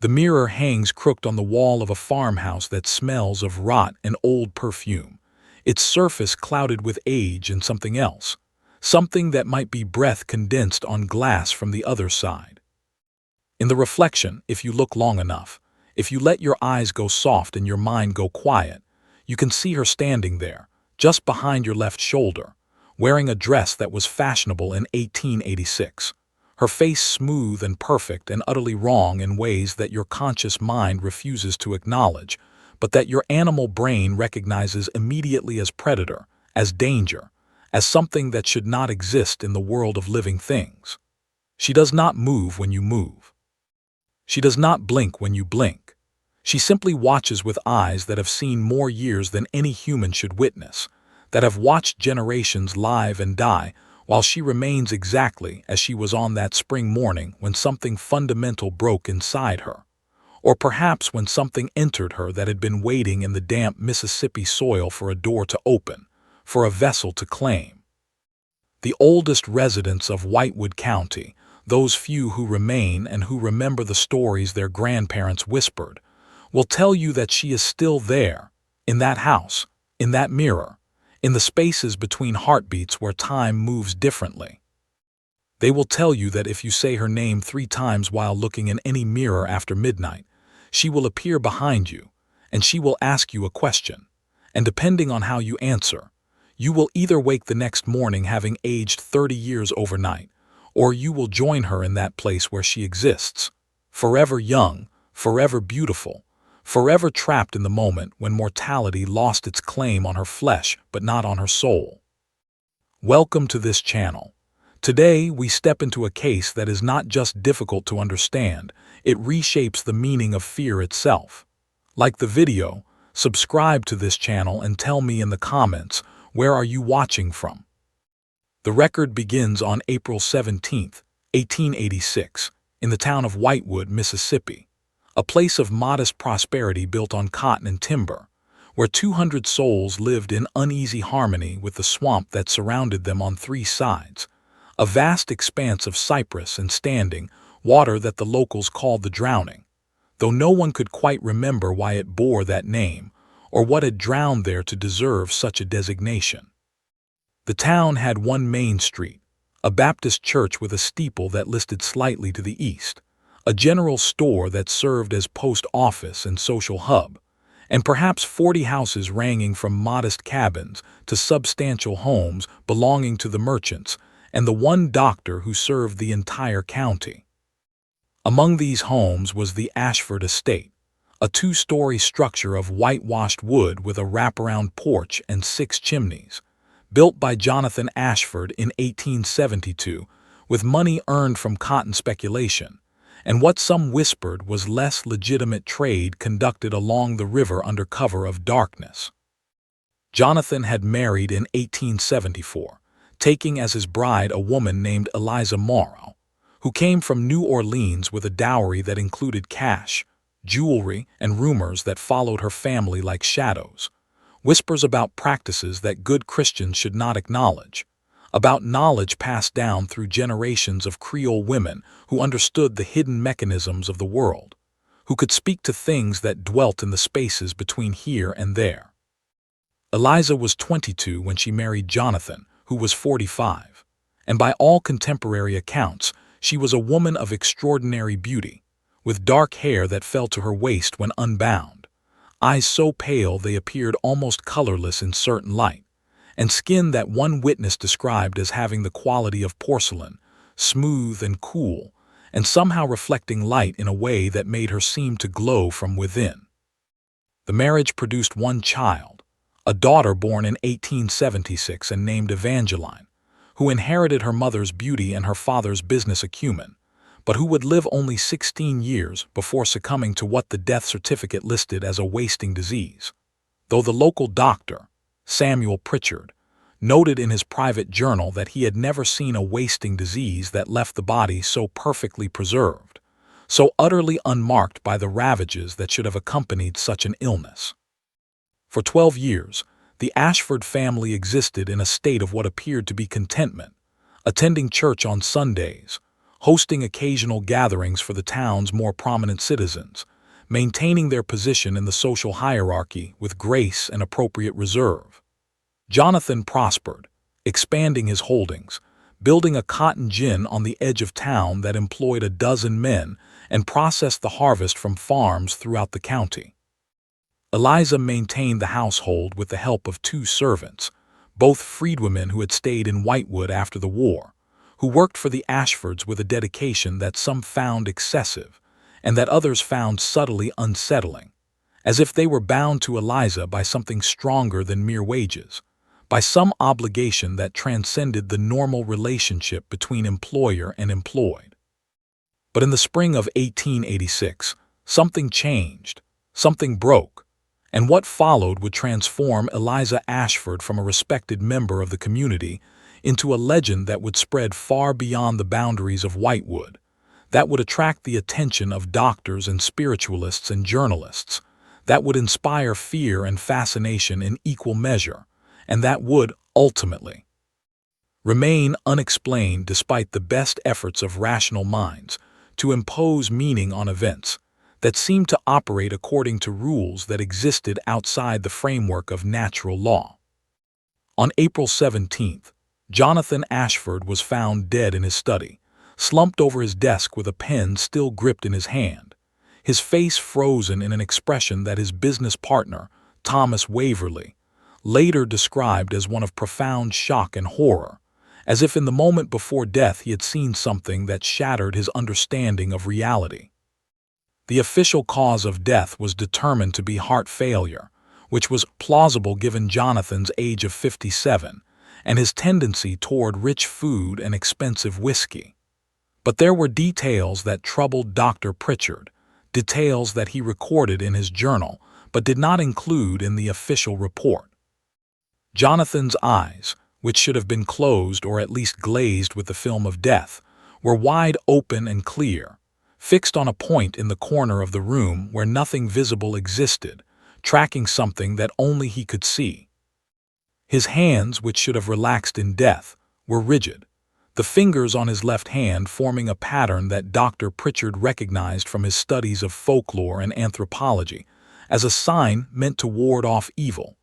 The mirror hangs crooked on the wall of a farmhouse that smells of rot and old perfume, its surface clouded with age and something else, something that might be breath condensed on glass from the other side. In the reflection, if you look long enough, if you let your eyes go soft and your mind go quiet, you can see her standing there, just behind your left shoulder, wearing a dress that was fashionable in 1886. Her face smooth and perfect and utterly wrong in ways that your conscious mind refuses to acknowledge, but that your animal brain recognizes immediately as predator, as danger, as something that should not exist in the world of living things. She does not move when you move. She does not blink when you blink. She simply watches with eyes that have seen more years than any human should witness, that have watched generations live and die, while she remains exactly as she was on that spring morning when something fundamental broke inside her, or perhaps when something entered her that had been waiting in the damp Mississippi soil for a door to open, for a vessel to claim. The oldest residents of Whitewood County, those few who remain and who remember the stories their grandparents whispered, will tell you that she is still there, in that house, in that mirror, in the spaces between heartbeats where time moves differently. They will tell you that if you say her name 3 times while looking in any mirror after midnight, she will appear behind you, and she will ask you a question, and depending on how you answer, you will either wake the next morning having aged 30 years overnight, or you will join her in that place where she exists, forever young, forever beautiful, forever trapped in the moment when mortality lost its claim on her flesh but not on her soul. Welcome to this channel. Today we step into a case that is not just difficult to understand, it reshapes the meaning of fear itself. Like the video, subscribe to this channel and tell me in the comments, where are you watching from? The record begins on April 17, 1886, in the town of Whitewood, Mississippi, a place of modest prosperity built on cotton and timber, where 200 souls lived in uneasy harmony with the swamp that surrounded them on 3 sides, a vast expanse of cypress and standing water that the locals called the Drowning, though no one could quite remember why it bore that name or what had drowned there to deserve such a designation. The town had one main street, a Baptist church with a steeple that listed slightly to the east, a general store that served as post office and social hub, and perhaps 40 houses ranging from modest cabins to substantial homes belonging to the merchants, and the one doctor who served the entire county. Among these homes was the Ashford Estate, a 2-story structure of whitewashed wood with a wraparound porch and 6 chimneys, built by Jonathan Ashford in 1872 with money earned from cotton speculation, and what some whispered was less legitimate trade conducted along the river under cover of darkness. Jonathan had married in 1874, taking as his bride a woman named Eliza Morrow, who came from New Orleans with a dowry that included cash, jewelry, and rumors that followed her family like shadows, whispers about practices that good Christians should not acknowledge, about knowledge passed down through generations of Creole women who understood the hidden mechanisms of the world, who could speak to things that dwelt in the spaces between here and there. Eliza was 22 when she married Jonathan, who was 45, and by all contemporary accounts, she was a woman of extraordinary beauty, with dark hair that fell to her waist when unbound, eyes so pale they appeared almost colorless in certain light, and skin that one witness described as having the quality of porcelain, smooth and cool, and somehow reflecting light in a way that made her seem to glow from within. The marriage produced one child, a daughter born in 1876 and named Evangeline, who inherited her mother's beauty and her father's business acumen, but who would live only 16 years before succumbing to what the death certificate listed as a wasting disease, though the local doctor, Samuel Pritchard, noted in his private journal that he had never seen a wasting disease that left the body so perfectly preserved, so utterly unmarked by the ravages that should have accompanied such an illness. For 12 years, the Ashford family existed in a state of what appeared to be contentment, attending church on Sundays, hosting occasional gatherings for the town's more prominent citizens, maintaining their position in the social hierarchy with grace and appropriate reserve. Jonathan prospered, expanding his holdings, building a cotton gin on the edge of town that employed a dozen men and processed the harvest from farms throughout the county. Eliza maintained the household with the help of 2 servants, both freedwomen who had stayed in Whitewood after the war, who worked for the Ashfords with a dedication that some found excessive and that others found subtly unsettling, as if they were bound to Eliza by something stronger than mere wages, by some obligation that transcended the normal relationship between employer and employed. But in the spring of 1886, something changed, something broke, and what followed would transform Eliza Ashford from a respected member of the community into a legend that would spread far beyond the boundaries of Whitewood, that would attract the attention of doctors and spiritualists and journalists, that would inspire fear and fascination in equal measure, and that would, ultimately, remain unexplained despite the best efforts of rational minds to impose meaning on events that seemed to operate according to rules that existed outside the framework of natural law. On April 17th, Jonathan Ashford was found dead in his study, slumped over his desk with a pen still gripped in his hand, his face frozen in an expression that his business partner, Thomas Waverley, later described as one of profound shock and horror, as if in the moment before death he had seen something that shattered his understanding of reality. The official cause of death was determined to be heart failure, which was plausible given Jonathan's age of 57 and his tendency toward rich food and expensive whiskey. But there were details that troubled Dr. Pritchard, details that he recorded in his journal but did not include in the official report. Jonathan's eyes, which should have been closed or at least glazed with the film of death, were wide open and clear, fixed on a point in the corner of the room where nothing visible existed, tracking something that only he could see. His hands, which should have relaxed in death, were rigid, the fingers on his left hand forming a pattern that Dr. Pritchard recognized from his studies of folklore and anthropology as a sign meant to ward off evil,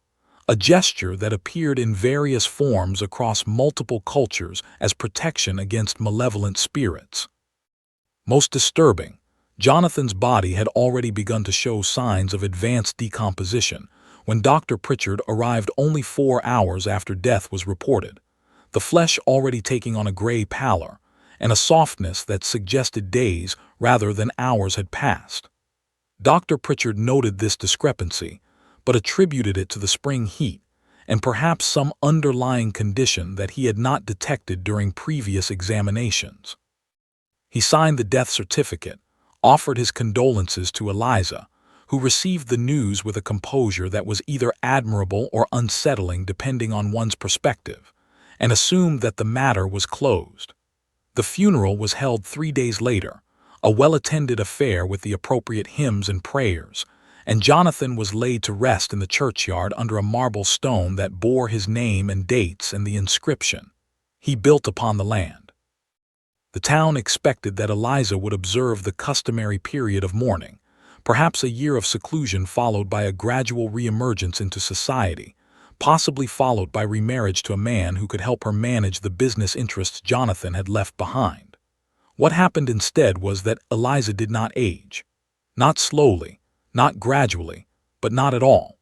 a gesture that appeared in various forms across multiple cultures as protection against malevolent spirits. Most disturbing, Jonathan's body had already begun to show signs of advanced decomposition when Dr. Pritchard arrived only 4 hours after death was reported, the flesh already taking on a gray pallor and a softness that suggested days rather than hours had passed. Dr. Pritchard noted this discrepancy, but attributed it to the spring heat and perhaps some underlying condition that he had not detected during previous examinations. He signed the death certificate, offered his condolences to Eliza, who received the news with a composure that was either admirable or unsettling depending on one's perspective, and assumed that the matter was closed. The funeral was held 3 days later, a well-attended affair with the appropriate hymns and prayers, and Jonathan was laid to rest in the churchyard under a marble stone that bore his name and dates and the inscription, "He built upon the land." The town expected that Eliza would observe the customary period of mourning, perhaps a year of seclusion followed by a gradual reemergence into society, possibly followed by remarriage to a man who could help her manage the business interests Jonathan had left behind. What happened instead was that Eliza did not age. Not slowly, not gradually, but not at all.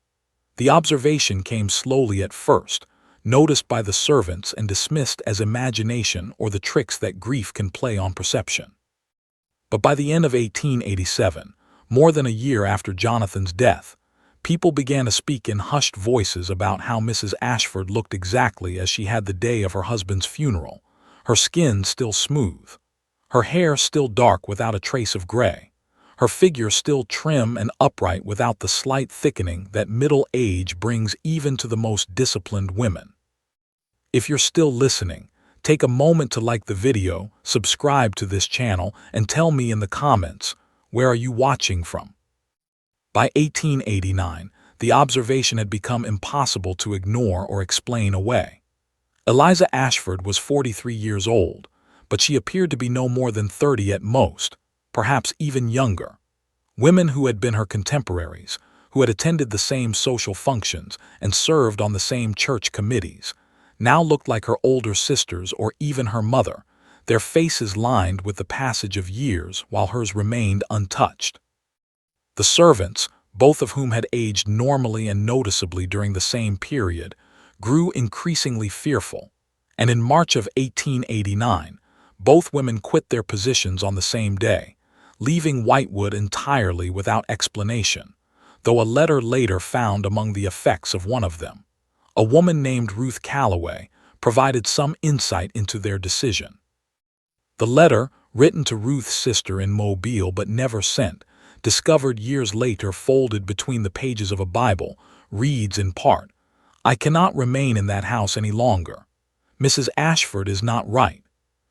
The observation came slowly at first, noticed by the servants and dismissed as imagination or the tricks that grief can play on perception. But by the end of 1887, more than a year after Jonathan's death, people began to speak in hushed voices about how Mrs. Ashford looked exactly as she had the day of her husband's funeral, her skin still smooth, her hair still dark without a trace of gray, her figure still trim and upright without the slight thickening that middle age brings even to the most disciplined women. If you're still listening, take a moment to like the video, subscribe to this channel, and tell me in the comments, where are you watching from? By 1889, the observation had become impossible to ignore or explain away. Eliza Ashford was 43 years old, but she appeared to be no more than 30 at most, perhaps even younger. Women who had been her contemporaries, who had attended the same social functions and served on the same church committees, now looked like her older sisters or even her mother, their faces lined with the passage of years while hers remained untouched. The servants, both of whom had aged normally and noticeably during the same period, grew increasingly fearful, and in March of 1889, both women quit their positions on the same day, leaving Whitewood entirely without explanation, though a letter later found among the effects of one of them, a woman named Ruth Calloway, provided some insight into their decision. The letter, written to Ruth's sister in Mobile but never sent, discovered years later folded between the pages of a Bible, reads in part, "I cannot remain in that house any longer. Mrs. Ashford is not right.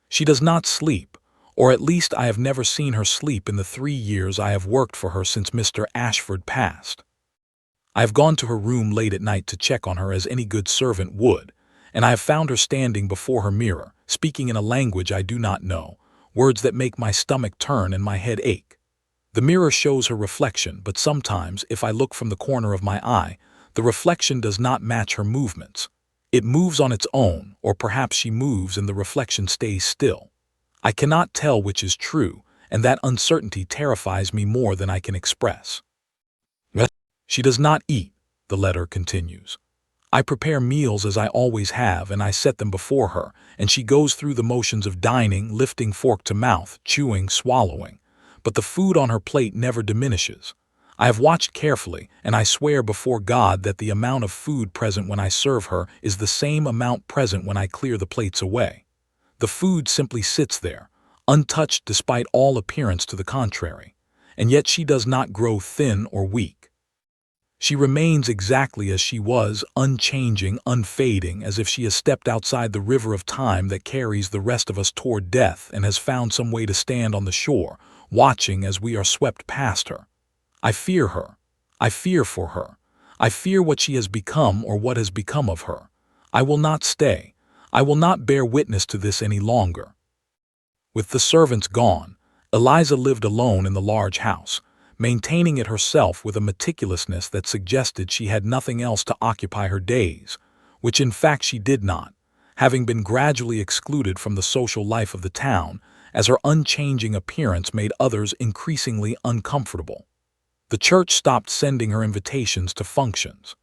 She does not sleep, or at least I have never seen her sleep in the 3 years I have worked for her since Mr. Ashford passed. I have gone to her room late at night to check on her as any good servant would, and I have found her standing before her mirror, speaking in a language I do not know, words that make my stomach turn and my head ache. The mirror shows her reflection, but sometimes, if I look from the corner of my eye, the reflection does not match her movements. It moves on its own, or perhaps she moves and the reflection stays still. I cannot tell which is true, and that uncertainty terrifies me more than I can express." She does not eat, the letter continues. "I prepare meals as I always have, and I set them before her, and she goes through the motions of dining, lifting fork to mouth, chewing, swallowing. But the food on her plate never diminishes. I have watched carefully, and I swear before God that the amount of food present when I serve her is the same amount present when I clear the plates away. The food simply sits there, untouched despite all appearance to the contrary, and yet she does not grow thin or weak. She remains exactly as she was, unchanging, unfading, as if she has stepped outside the river of time that carries the rest of us toward death and has found some way to stand on the shore, watching as we are swept past her. I fear her. I fear for her. I fear what she has become or what has become of her. I will not stay. I will not bear witness to this any longer." With the servants gone, Eliza lived alone in the large house, maintaining it herself with a meticulousness that suggested she had nothing else to occupy her days, which in fact she did not, having been gradually excluded from the social life of the town, as her unchanging appearance made others increasingly uncomfortable. The church stopped sending her invitations to functions.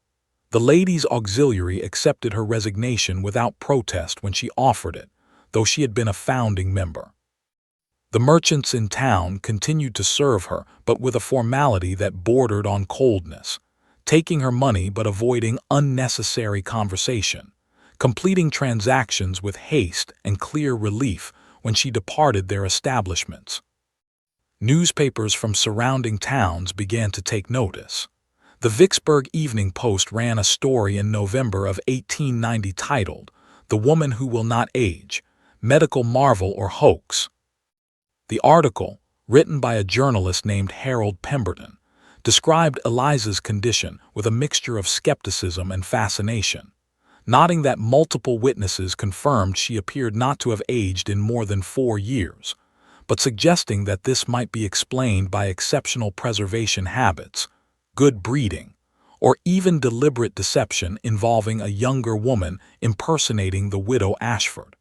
The ladies' auxiliary accepted her resignation without protest when she offered it, though she had been a founding member. The merchants in town continued to serve her, but with a formality that bordered on coldness, taking her money but avoiding unnecessary conversation, completing transactions with haste and clear relief when she departed their establishments. Newspapers from surrounding towns began to take notice. The Vicksburg Evening Post ran a story in November of 1890 titled, "The Woman Who Will Not Age, Medical Marvel or Hoax." The article, written by a journalist named Harold Pemberton, described Eliza's condition with a mixture of skepticism and fascination, noting that multiple witnesses confirmed she appeared not to have aged in more than 4 years, but suggesting that this might be explained by exceptional preservation habits, good breeding, or even deliberate deception involving a younger woman impersonating the widow Ashford.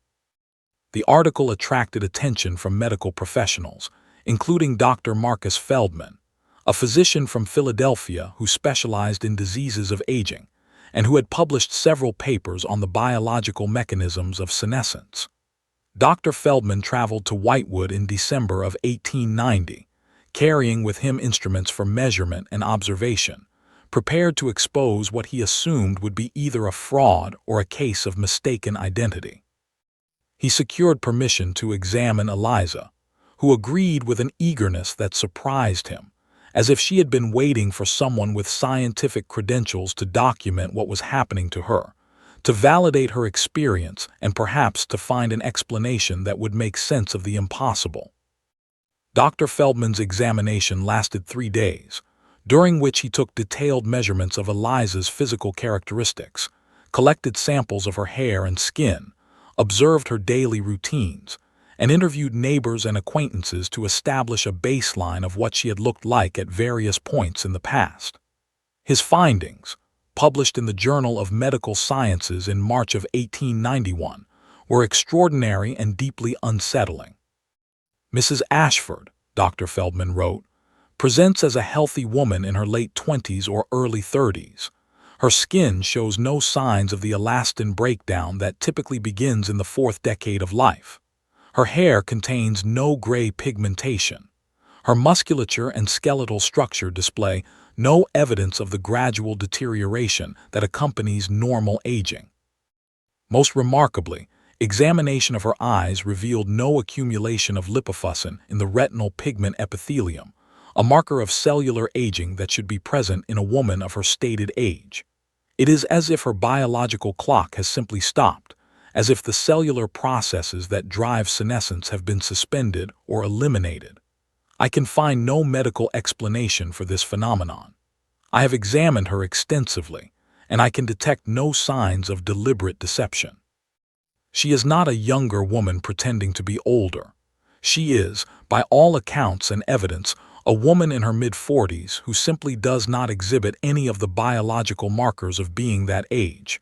The article attracted attention from medical professionals, including Dr. Marcus Feldman, a physician from Philadelphia who specialized in diseases of aging and who had published several papers on the biological mechanisms of senescence. Dr. Feldman traveled to Whitewood in December of 1890, carrying with him instruments for measurement and observation, prepared to expose what he assumed would be either a fraud or a case of mistaken identity. He secured permission to examine Eliza, who agreed with an eagerness that surprised him, as if she had been waiting for someone with scientific credentials to document what was happening to her, to validate her experience and perhaps to find an explanation that would make sense of the impossible. Dr. Feldman's examination lasted 3 days, during which he took detailed measurements of Eliza's physical characteristics, collected samples of her hair and skin, observed her daily routines, and interviewed neighbors and acquaintances to establish a baseline of what she had looked like at various points in the past. His findings, published in the Journal of Medical Sciences in March of 1891, were extraordinary and deeply unsettling. Mrs. Ashford, Dr. Feldman wrote, presents as a healthy woman in her late 20s or early 30s. Her skin shows no signs of the elastin breakdown that typically begins in the fourth decade of life. Her hair contains no gray pigmentation. Her musculature and skeletal structure display no evidence of the gradual deterioration that accompanies normal aging. Most remarkably, examination of her eyes revealed no accumulation of lipofuscin in the retinal pigment epithelium, a marker of cellular aging that should be present in a woman of her stated age. It is as if her biological clock has simply stopped, as if the cellular processes that drive senescence have been suspended or eliminated. I can find no medical explanation for this phenomenon. I have examined her extensively, and I can detect no signs of deliberate deception. She is not a younger woman pretending to be older. She is, by all accounts and evidence, a woman in her mid-40s who simply does not exhibit any of the biological markers of being that age.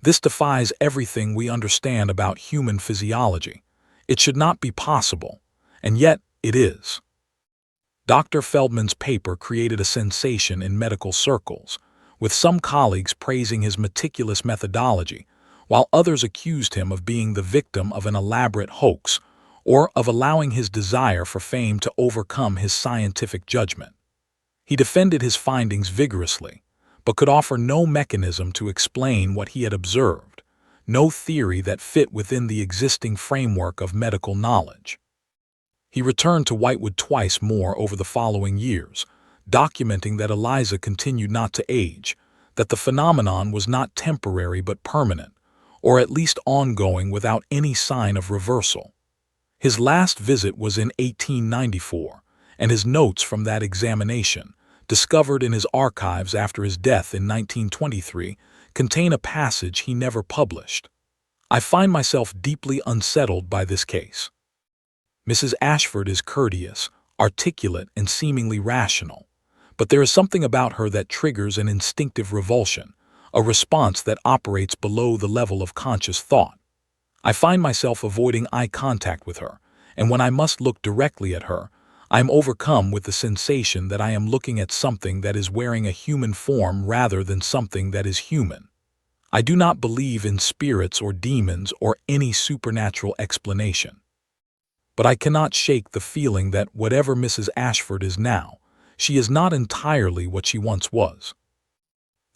This defies everything we understand about human physiology. It should not be possible, and yet it is. Dr. Feldman's paper created a sensation in medical circles, with some colleagues praising his meticulous methodology, while others accused him of being the victim of an elaborate hoax or of allowing his desire for fame to overcome his scientific judgment. He defended his findings vigorously, but could offer no mechanism to explain what he had observed, no theory that fit within the existing framework of medical knowledge. He returned to Whitewood twice more over the following years, documenting that Eliza continued not to age, that the phenomenon was not temporary but permanent, or at least ongoing without any sign of reversal. His last visit was in 1894, and his notes from that examination, discovered in his archives after his death in 1923, contain a passage he never published. I find myself deeply unsettled by this case. Mrs. Ashford is courteous, articulate, and seemingly rational, but there is something about her that triggers an instinctive revulsion, a response that operates below the level of conscious thought. I find myself avoiding eye contact with her, and when I must look directly at her, I am overcome with the sensation that I am looking at something that is wearing a human form rather than something that is human. I do not believe in spirits or demons or any supernatural explanation. But I cannot shake the feeling that whatever Mrs. Ashford is now, she is not entirely what she once was.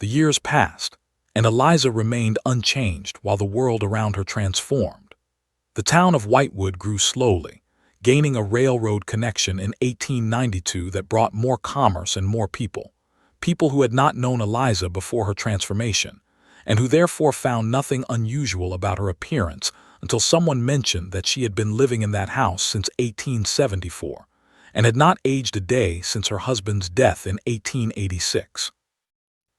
The years passed, and Eliza remained unchanged while the world around her transformed. The town of Whitewood grew slowly, gaining a railroad connection in 1892 that brought more commerce and more people who had not known Eliza before her transformation, and who therefore found nothing unusual about her appearance until someone mentioned that she had been living in that house since 1874, and had not aged a day since her husband's death in 1886.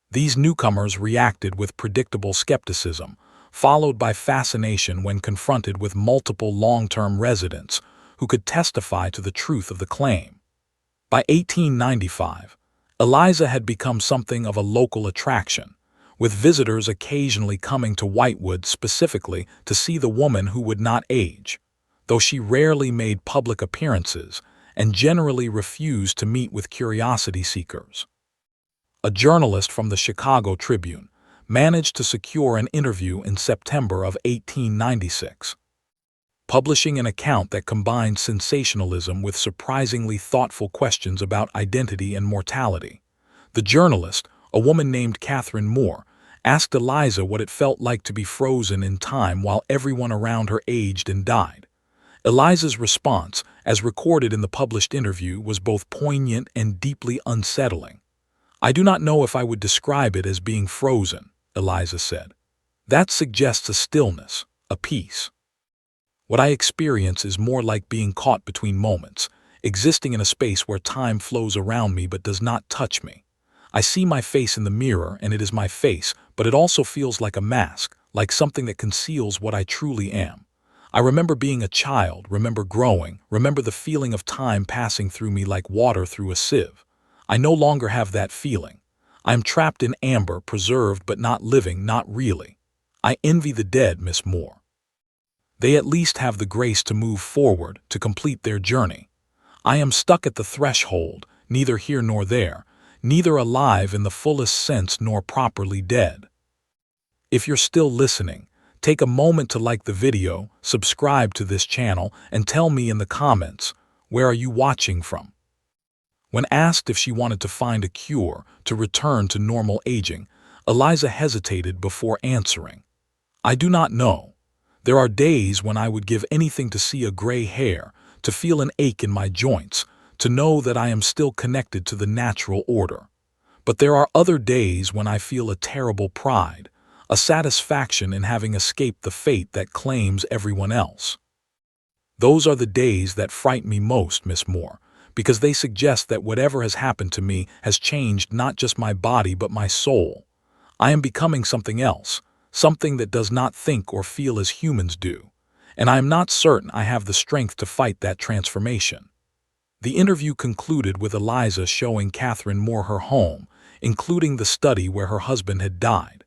These newcomers reacted with predictable skepticism, followed by fascination when confronted with multiple long-term residents who could testify to the truth of the claim. By 1895, Eliza had become something of a local attraction, with visitors occasionally coming to Whitewood specifically to see the woman who would not age, though she rarely made public appearances and generally refused to meet with curiosity seekers. A journalist from the Chicago Tribune managed to secure an interview in September of 1896. Publishing an account that combined sensationalism with surprisingly thoughtful questions about identity and mortality, the journalist, a woman named Catherine Moore, asked Eliza what it felt like to be frozen in time while everyone around her aged and died. Eliza's response, as recorded in the published interview, was both poignant and deeply unsettling. "I do not know if I would describe it as being frozen," Eliza said. "That suggests a stillness, a peace. What I experience is more like being caught between moments, existing in a space where time flows around me but does not touch me. I see my face in the mirror and it is my face, but it also feels like a mask, like something that conceals what I truly am. I remember being a child, remember growing, remember the feeling of time passing through me like water through a sieve. I no longer have that feeling. I am trapped in amber, preserved but not living, not really. I envy the dead, Miss Moore. They at least have the grace to move forward, to complete their journey. I am stuck at the threshold, neither here nor there, neither alive in the fullest sense nor properly dead. If you're still listening, take a moment to like the video, subscribe to this channel, and tell me in the comments, where are you watching from? When asked if she wanted to find a cure to return to normal aging, Eliza hesitated before answering. I do not know. There are days when I would give anything to see a gray hair, to feel an ache in my joints, to know that I am still connected to the natural order. But there are other days when I feel a terrible pride, a satisfaction in having escaped the fate that claims everyone else. Those are the days that frighten me most, Miss Moore, because they suggest that whatever has happened to me has changed not just my body but my soul. I am becoming something else, something that does not think or feel as humans do, and I am not certain I have the strength to fight that transformation. The interview concluded with Eliza showing Catherine Moore her home, including the study where her husband had died.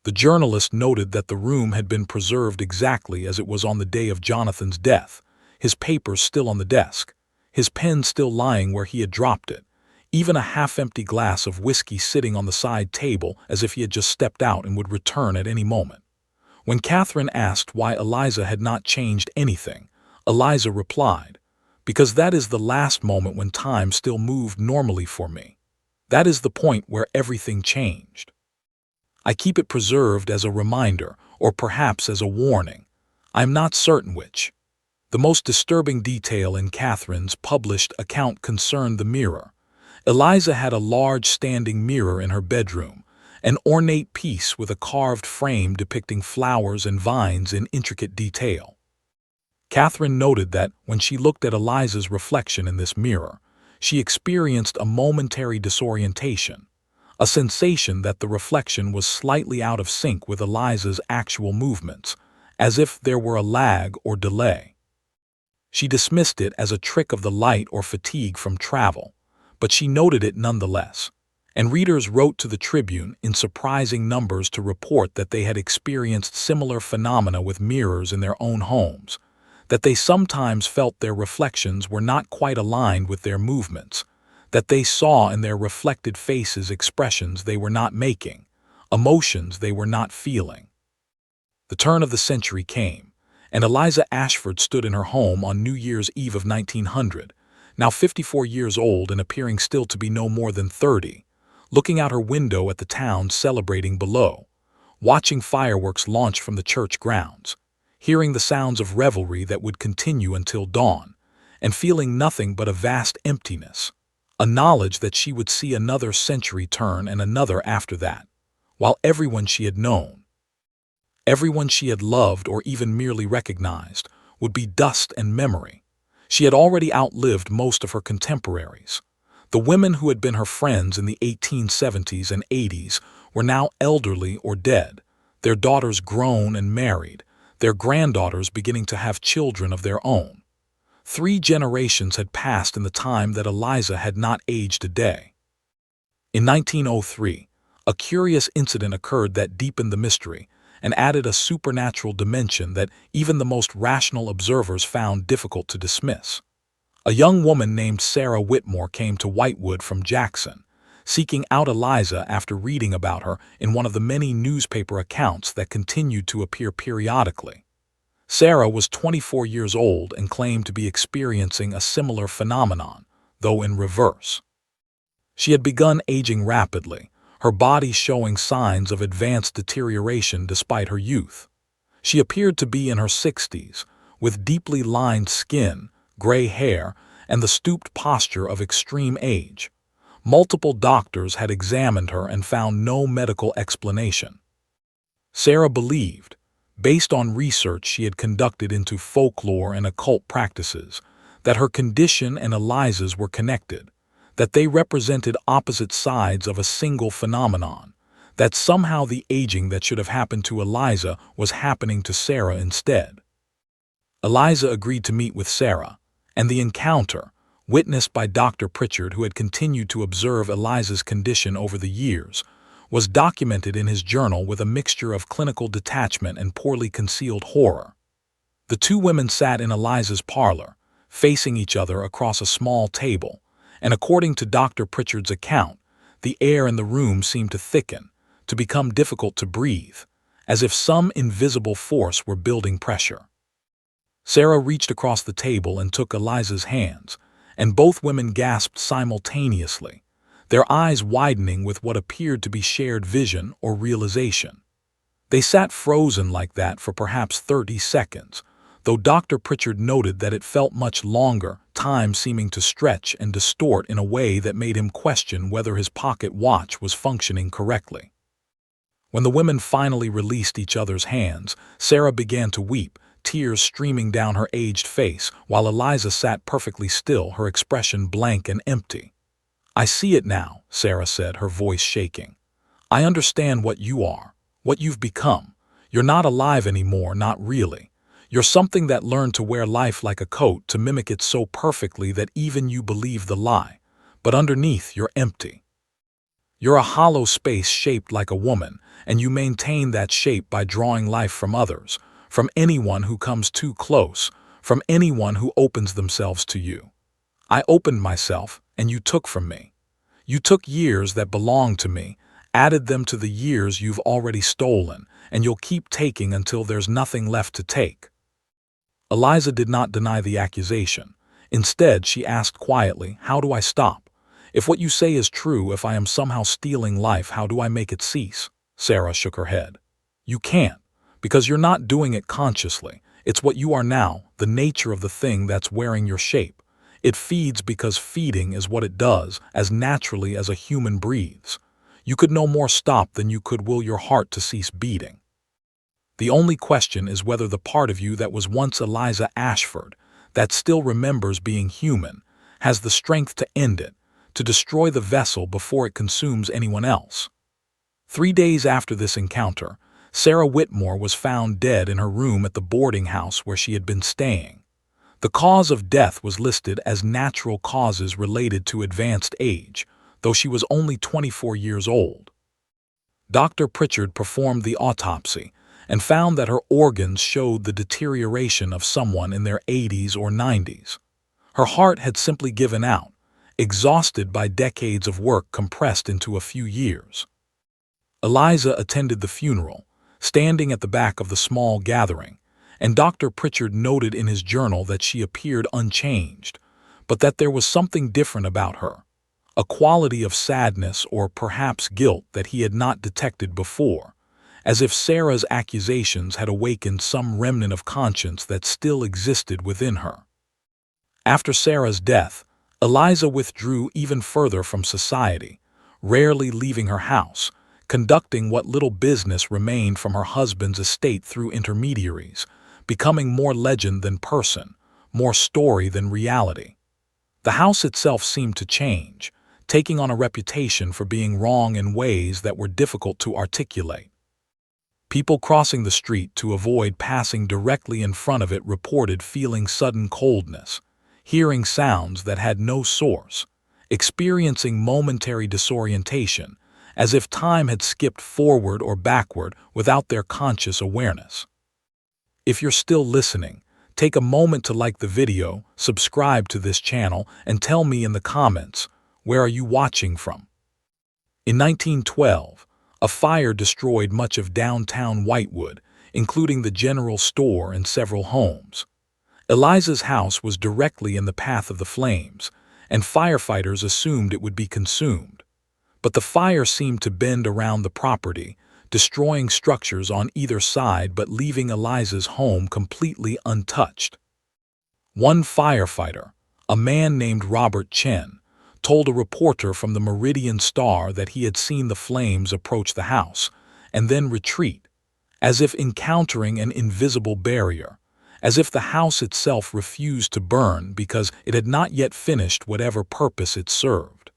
The journalist noted that the room had been preserved exactly as it was on the day of Jonathan's death, his papers still on the desk, his pen still lying where he had dropped it, even a half-empty glass of whiskey sitting on the side table as if he had just stepped out and would return at any moment. When Catherine asked why Eliza had not changed anything, Eliza replied, "Because that is the last moment when time still moved normally for me. That is the point where everything changed. I keep it preserved as a reminder, or perhaps as a warning. I am not certain which." The most disturbing detail in Catherine's published account concerned the mirror. Eliza had a large standing mirror in her bedroom, an ornate piece with a carved frame depicting flowers and vines in intricate detail. Catherine noted that when she looked at Eliza's reflection in this mirror, she experienced a momentary disorientation, a sensation that the reflection was slightly out of sync with Eliza's actual movements, as if there were a lag or delay. She dismissed it as a trick of the light or fatigue from travel, but she noted it nonetheless, and readers wrote to the Tribune in surprising numbers to report that they had experienced similar phenomena with mirrors in their own homes, that they sometimes felt their reflections were not quite aligned with their movements, that they saw in their reflected faces expressions they were not making, emotions they were not feeling. The turn of the century came, and Eliza Ashford stood in her home on New Year's Eve of 1900, now 54 years old and appearing still to be no more than 30, looking out her window at the town celebrating below, watching fireworks launch from the church grounds, hearing the sounds of revelry that would continue until dawn, and feeling nothing but a vast emptiness, a knowledge that she would see another century turn and another after that, while everyone she had known, everyone she had loved or even merely recognized, would be dust and memory. She had already outlived most of her contemporaries. The women who had been her friends in the 1870s and 80s were now elderly or dead, their daughters grown and married, their granddaughters beginning to have children of their own. 3 generations had passed in the time that Eliza had not aged a day. In 1903, a curious incident occurred that deepened the mystery and added a supernatural dimension that even the most rational observers found difficult to dismiss. A young woman named Sarah Whitmore came to Whitewood from Jackson, seeking out Eliza after reading about her in one of the many newspaper accounts that continued to appear periodically. Sarah was 24 years old and claimed to be experiencing a similar phenomenon, though in reverse. She had begun aging rapidly, her body showing signs of advanced deterioration despite her youth. She appeared to be in her 60s, with deeply lined skin, gray hair, and the stooped posture of extreme age. Multiple doctors had examined her and found no medical explanation. Sarah believed, based on research she had conducted into folklore and occult practices, that her condition and Eliza's were connected, that they represented opposite sides of a single phenomenon, that somehow the aging that should have happened to Eliza was happening to Sarah instead. Eliza agreed to meet with Sarah, and the encounter, witnessed by Dr. Pritchard, who had continued to observe Eliza's condition over the years, was documented in his journal with a mixture of clinical detachment and poorly concealed horror. The two women sat in Eliza's parlor, facing each other across a small table, and according to Dr. Pritchard's account, the air in the room seemed to thicken, to become difficult to breathe, as if some invisible force were building pressure. Sarah reached across the table and took Eliza's hands, and both women gasped simultaneously, their eyes widening with what appeared to be shared vision or realization. They sat frozen like that for perhaps 30 seconds, though Dr. Pritchard noted that it felt much longer, time seeming to stretch and distort in a way that made him question whether his pocket watch was functioning correctly. When the women finally released each other's hands, Sarah began to weep, tears streaming down her aged face, while Eliza sat perfectly still, her expression blank and empty. "I see it now," Sarah said, her voice shaking. "I understand what you are, what you've become. You're not alive anymore, not really. You're something that learned to wear life like a coat, to mimic it so perfectly that even you believe the lie. But underneath, you're empty. You're a hollow space shaped like a woman, and you maintain that shape by drawing life from others, from anyone who comes too close, from anyone who opens themselves to you. I opened myself, and you took from me. You took years that belonged to me, added them to the years you've already stolen, and you'll keep taking until there's nothing left to take." Eliza did not deny the accusation. Instead, she asked quietly, "How do I stop? If what you say is true, if I am somehow stealing life, how do I make it cease?" Sarah shook her head. "You can't, because you're not doing it consciously. It's what you are now, the nature of the thing that's wearing your shape. It feeds because feeding is what it does, as naturally as a human breathes. You could no more stop than you could will your heart to cease beating. The only question is whether the part of you that was once Eliza Ashford, that still remembers being human, has the strength to end it, to destroy the vessel before it consumes anyone else." 3 days after this encounter, Sarah Whitmore was found dead in her room at the boarding house where she had been staying. The cause of death was listed as natural causes related to advanced age, though she was only 24 years old. Dr. Pritchard performed the autopsy and found that her organs showed the deterioration of someone in their 80s or 90s. Her heart had simply given out, exhausted by decades of work compressed into a few years. Eliza attended the funeral, standing at the back of the small gathering, and Dr. Pritchard noted in his journal that she appeared unchanged, but that there was something different about her, a quality of sadness or perhaps guilt that he had not detected before, as if Sarah's accusations had awakened some remnant of conscience that still existed within her. After Sarah's death, Eliza withdrew even further from society, rarely leaving her house, conducting what little business remained from her husband's estate through intermediaries, becoming more legend than person, more story than reality. The house itself seemed to change, taking on a reputation for being wrong in ways that were difficult to articulate. People crossing the street to avoid passing directly in front of it reported feeling sudden coldness, hearing sounds that had no source, experiencing momentary disorientation, as if time had skipped forward or backward without their conscious awareness. If you're still listening, take a moment to like the video, subscribe to this channel, and tell me in the comments, where are you watching from? In 1912, a fire destroyed much of downtown Whitewood, including the general store and several homes. Eliza's house was directly in the path of the flames, and firefighters assumed it would be consumed. But the fire seemed to bend around the property, destroying structures on either side but leaving Eliza's home completely untouched. One firefighter, a man named Robert Chen, told a reporter from the Meridian Star that he had seen the flames approach the house and then retreat, as if encountering an invisible barrier, as if the house itself refused to burn because it had not yet finished whatever purpose it served.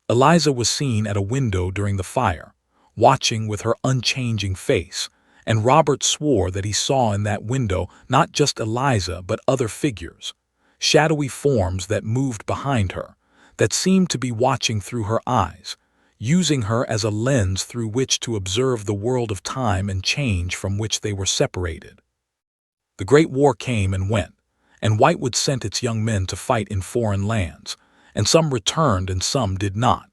Eliza was seen at a window during the fire, watching with her unchanging face, and Robert swore that he saw in that window not just Eliza but other figures, shadowy forms that moved behind her, that seemed to be watching through her eyes, using her as a lens through which to observe the world of time and change from which they were separated. The Great War came and went, and Whitewood sent its young men to fight in foreign lands, and some returned and some did not.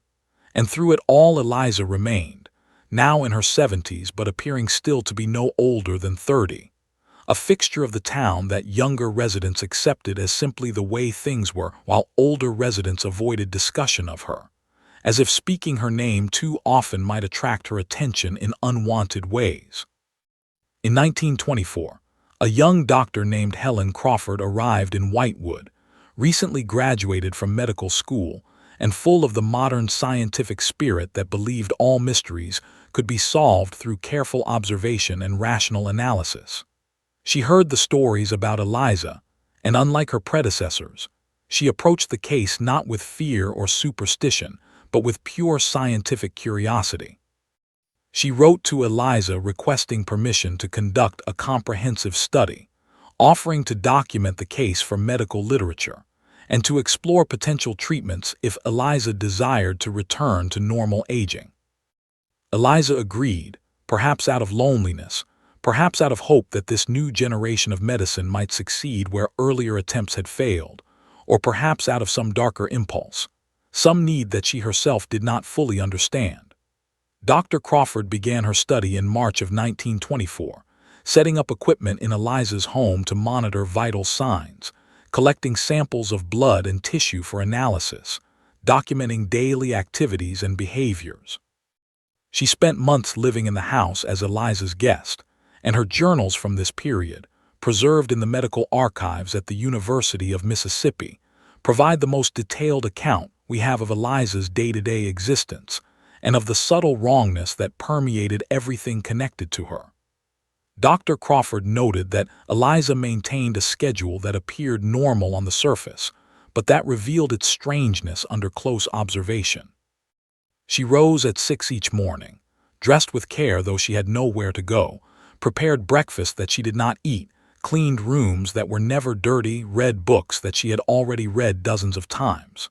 And through it all Eliza remained, now in her 70s but appearing still to be no older than 30, a fixture of the town that younger residents accepted as simply the way things were, while older residents avoided discussion of her, as if speaking her name too often might attract her attention in unwanted ways. In 1924, a young doctor named Helen Crawford arrived in Whitewood, recently graduated from medical school, and full of the modern scientific spirit that believed all mysteries could be solved through careful observation and rational analysis. She heard the stories about Eliza, and unlike her predecessors, she approached the case not with fear or superstition, but with pure scientific curiosity. She wrote to Eliza requesting permission to conduct a comprehensive study, offering to document the case for medical literature, and to explore potential treatments if Eliza desired to return to normal aging. Eliza agreed, perhaps out of loneliness, perhaps out of hope that this new generation of medicine might succeed where earlier attempts had failed, or perhaps out of some darker impulse, some need that she herself did not fully understand. Dr. Crawford began her study in March of 1924, setting up equipment in Eliza's home to monitor vital signs, collecting samples of blood and tissue for analysis, documenting daily activities and behaviors. She spent months living in the house as Eliza's guest, and her journals from this period, preserved in the medical archives at the University of Mississippi, provide the most detailed account we have of Eliza's day-to-day existence and of the subtle wrongness that permeated everything connected to her. Dr. Crawford noted that Eliza maintained a schedule that appeared normal on the surface, but that revealed its strangeness under close observation. She rose at 6 each morning, dressed with care though she had nowhere to go, prepared breakfast that she did not eat, cleaned rooms that were never dirty, read books that she had already read dozens of times.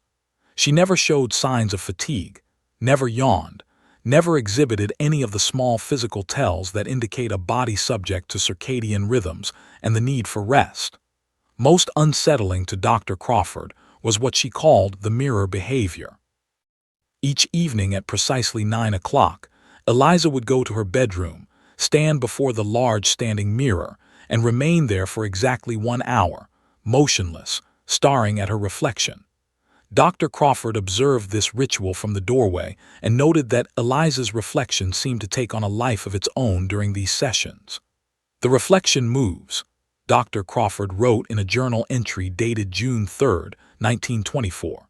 She never showed signs of fatigue, never yawned, never exhibited any of the small physical tells that indicate a body subject to circadian rhythms and the need for rest. Most unsettling to Dr. Crawford was what she called the mirror behavior. Each evening at precisely 9 o'clock, Eliza would go to her bedroom, stand before the large standing mirror, and remain there for exactly 1 hour, motionless, staring at her reflection. Dr. Crawford observed this ritual from the doorway and noted that Eliza's reflection seemed to take on a life of its own during these sessions. "The reflection moves," Dr. Crawford wrote in a journal entry dated June 3, 1924.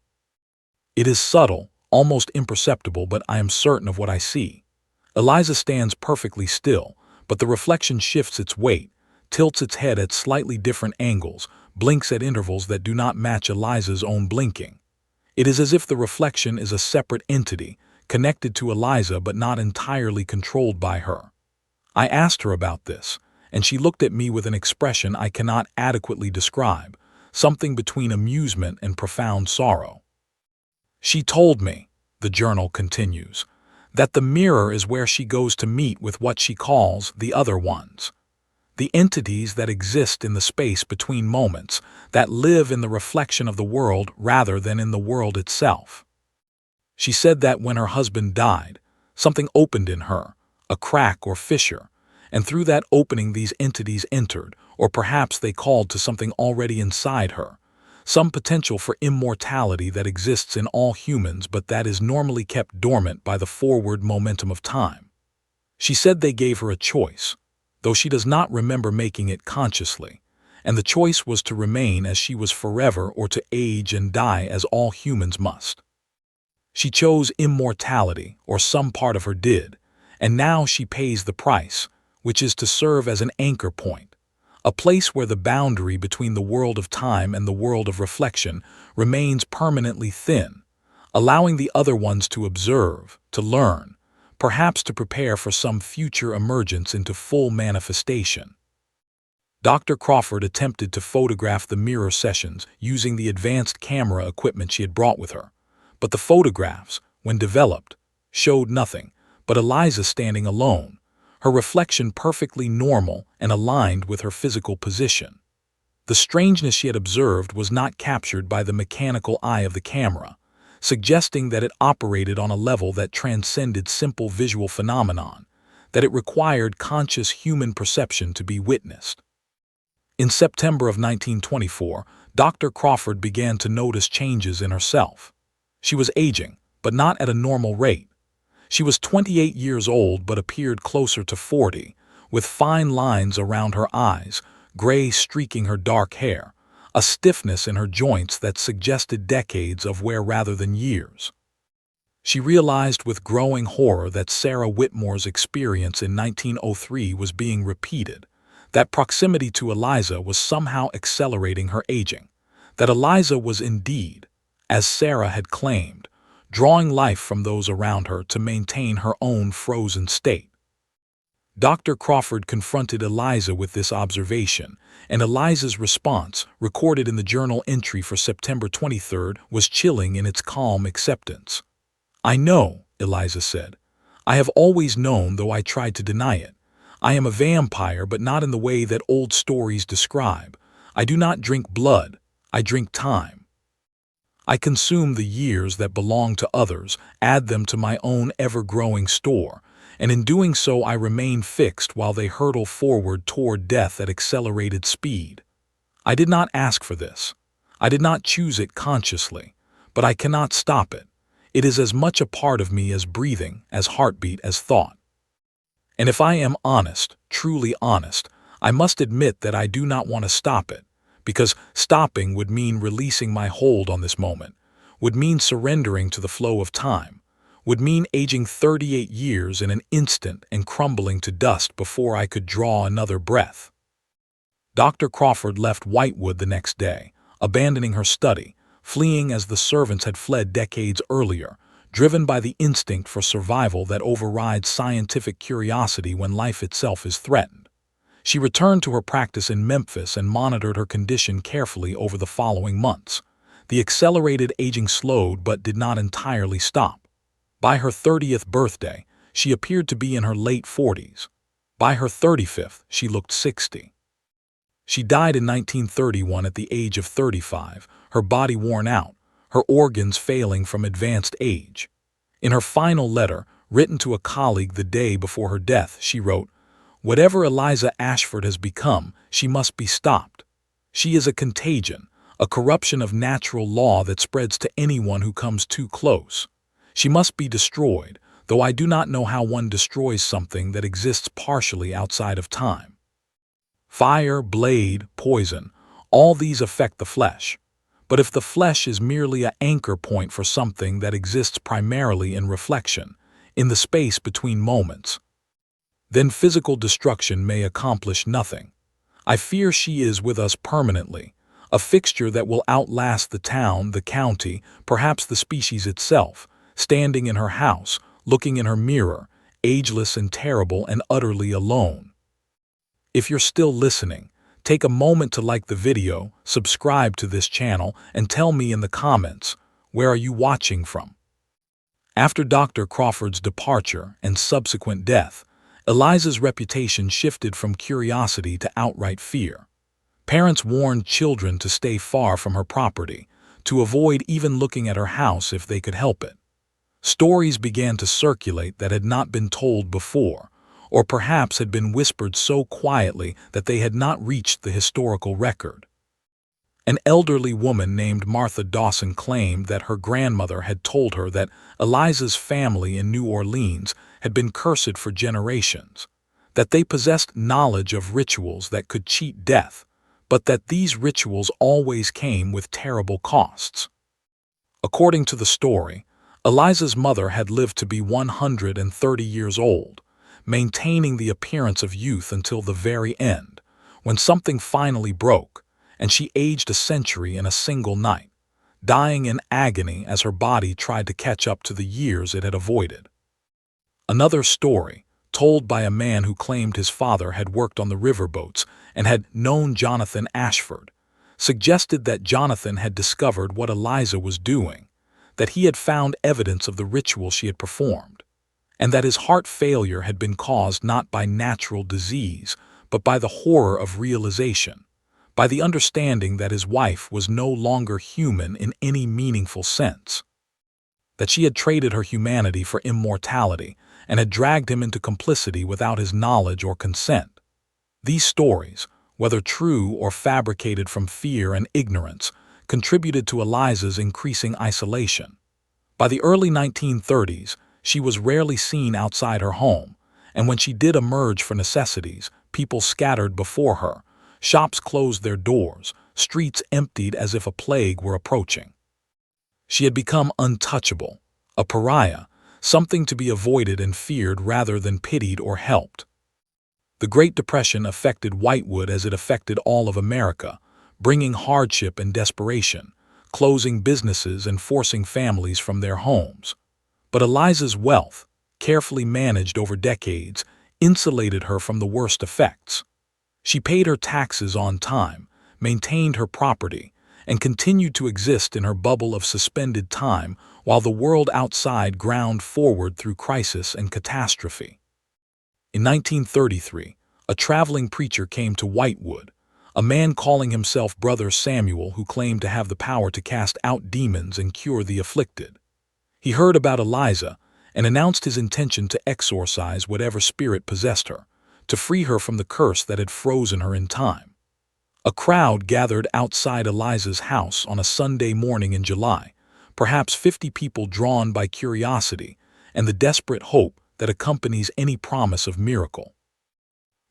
"It is subtle, almost imperceptible, but I am certain of what I see. Eliza stands perfectly still, but the reflection shifts its weight, tilts its head at slightly different angles, blinks at intervals that do not match Eliza's own blinking. It is as if the reflection is a separate entity, connected to Eliza but not entirely controlled by her. I asked her about this, and she looked at me with an expression I cannot adequately describe, something between amusement and profound sorrow. She told me," the journal continues, "that the mirror is where she goes to meet with what she calls the other ones, the entities that exist in the space between moments, that live in the reflection of the world rather than in the world itself. She said that when her husband died, something opened in her, a crack or fissure, and through that opening these entities entered, or perhaps they called to something already inside her, some potential for immortality that exists in all humans but that is normally kept dormant by the forward momentum of time. She said they gave her a choice, though she does not remember making it consciously, and the choice was to remain as she was forever or to age and die as all humans must. She chose immortality, or some part of her did, and now she pays the price, which is to serve as an anchor point, a place where the boundary between the world of time and the world of reflection remains permanently thin, allowing the other ones to observe, to learn, perhaps to prepare for some future emergence into full manifestation. Dr. Crawford attempted to photograph the mirror sessions using the advanced camera equipment she had brought with her, but the photographs, when developed, showed nothing but Eliza standing alone, her reflection perfectly normal and aligned with her physical position. The strangeness she had observed was not captured by the mechanical eye of the camera, suggesting that it operated on a level that transcended simple visual phenomenon, that it required conscious human perception to be witnessed. In September of 1924, Dr. Crawford began to notice changes in herself. She was aging, but not at a normal rate. She was 28 years old but appeared closer to 40, with fine lines around her eyes, gray streaking her dark hair, a stiffness in her joints that suggested decades of wear rather than years. She realized with growing horror that Sarah Whitmore's experience in 1903 was being repeated, that proximity to Eliza was somehow accelerating her aging, that Eliza was indeed, as Sarah had claimed, drawing life from those around her to maintain her own frozen state. Dr. Crawford confronted Eliza with this observation, and Eliza's response, recorded in the journal entry for September 23rd, was chilling in its calm acceptance. "I know," Eliza said. "I have always known, though I tried to deny it. I am a vampire, but not in the way that old stories describe. I do not drink blood, I drink time. I consume the years that belong to others, add them to my own ever-growing store, and in doing so I remain fixed while they hurtle forward toward death at accelerated speed. I did not ask for this. I did not choose it consciously, but I cannot stop it. It is as much a part of me as breathing, as heartbeat, as thought. And if I am honest, truly honest, I must admit that I do not want to stop it, because stopping would mean releasing my hold on this moment, would mean surrendering to the flow of time, would mean aging 38 years in an instant and crumbling to dust before I could draw another breath." Dr. Crawford left Whitewood the next day, abandoning her study, fleeing as the servants had fled decades earlier, driven by the instinct for survival that overrides scientific curiosity when life itself is threatened. She returned to her practice in Memphis and monitored her condition carefully over the following months. The accelerated aging slowed but did not entirely stop. By her 30th birthday, she appeared to be in her late 40s. By her 35th, she looked 60. She died in 1931 at the age of 35, her body worn out, her organs failing from advanced age. In her final letter, written to a colleague the day before her death, she wrote, "Whatever Eliza Ashford has become, she must be stopped. She is a contagion, a corruption of natural law that spreads to anyone who comes too close. She must be destroyed, though I do not know how one destroys something that exists partially outside of time. Fire, blade, poison, all these affect the flesh. But if the flesh is merely an anchor point for something that exists primarily in reflection, in the space between moments, then physical destruction may accomplish nothing. I fear she is with us permanently, a fixture that will outlast the town, the county, perhaps the species itself, standing in her house, looking in her mirror, ageless and terrible and utterly alone." If you're still listening, take a moment to like the video, subscribe to this channel, and tell me in the comments, where are you watching from? After Dr. Crawford's departure and subsequent death, Eliza's reputation shifted from curiosity to outright fear. Parents warned children to stay far from her property, to avoid even looking at her house if they could help it. Stories began to circulate that had not been told before, or perhaps had been whispered so quietly that they had not reached the historical record. An elderly woman named Martha Dawson claimed that her grandmother had told her that Eliza's family in New Orleans had been cursed for generations, that they possessed knowledge of rituals that could cheat death, but that these rituals always came with terrible costs. According to the story, Eliza's mother had lived to be 130 years old, maintaining the appearance of youth until the very end, when something finally broke, and she aged a century in a single night, dying in agony as her body tried to catch up to the years it had avoided. Another story, told by a man who claimed his father had worked on the riverboats and had known Jonathan Ashford, suggested that Jonathan had discovered what Eliza was doing, that he had found evidence of the ritual she had performed, and that his heart failure had been caused not by natural disease, but by the horror of realization, by the understanding that his wife was no longer human in any meaningful sense, that she had traded her humanity for immortality and had dragged him into complicity without his knowledge or consent. These stories, whether true or fabricated from fear and ignorance, contributed to Eliza's increasing isolation. By the early 1930s, she was rarely seen outside her home, and when she did emerge for necessities, people scattered before her, shops closed their doors, streets emptied as if a plague were approaching. She had become untouchable, a pariah, something to be avoided and feared rather than pitied or helped. The Great Depression affected Whitewood as it affected all of America, bringing hardship and desperation, closing businesses and forcing families from their homes. But Eliza's wealth, carefully managed over decades, insulated her from the worst effects. She paid her taxes on time, maintained her property, and continued to exist in her bubble of suspended time while the world outside ground forward through crisis and catastrophe. In 1933, a traveling preacher came to Whitewood, a man calling himself Brother Samuel who claimed to have the power to cast out demons and cure the afflicted. He heard about Eliza and announced his intention to exorcise whatever spirit possessed her, to free her from the curse that had frozen her in time. A crowd gathered outside Eliza's house on a Sunday morning in July, perhaps 50 people drawn by curiosity and the desperate hope that accompanies any promise of miracle.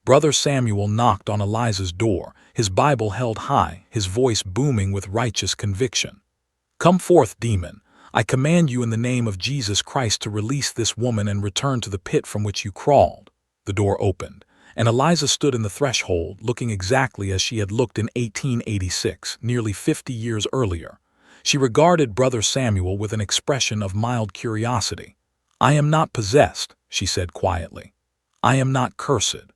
Brother Samuel knocked on Eliza's door, his Bible held high, his voice booming with righteous conviction. "Come forth, demon. I command you in the name of Jesus Christ to release this woman and return to the pit from which you crawled." The door opened, and Eliza stood in the threshold, looking exactly as she had looked in 1886, nearly 50 years earlier. She regarded Brother Samuel with an expression of mild curiosity. "I am not possessed," she said quietly. "I am not cursed.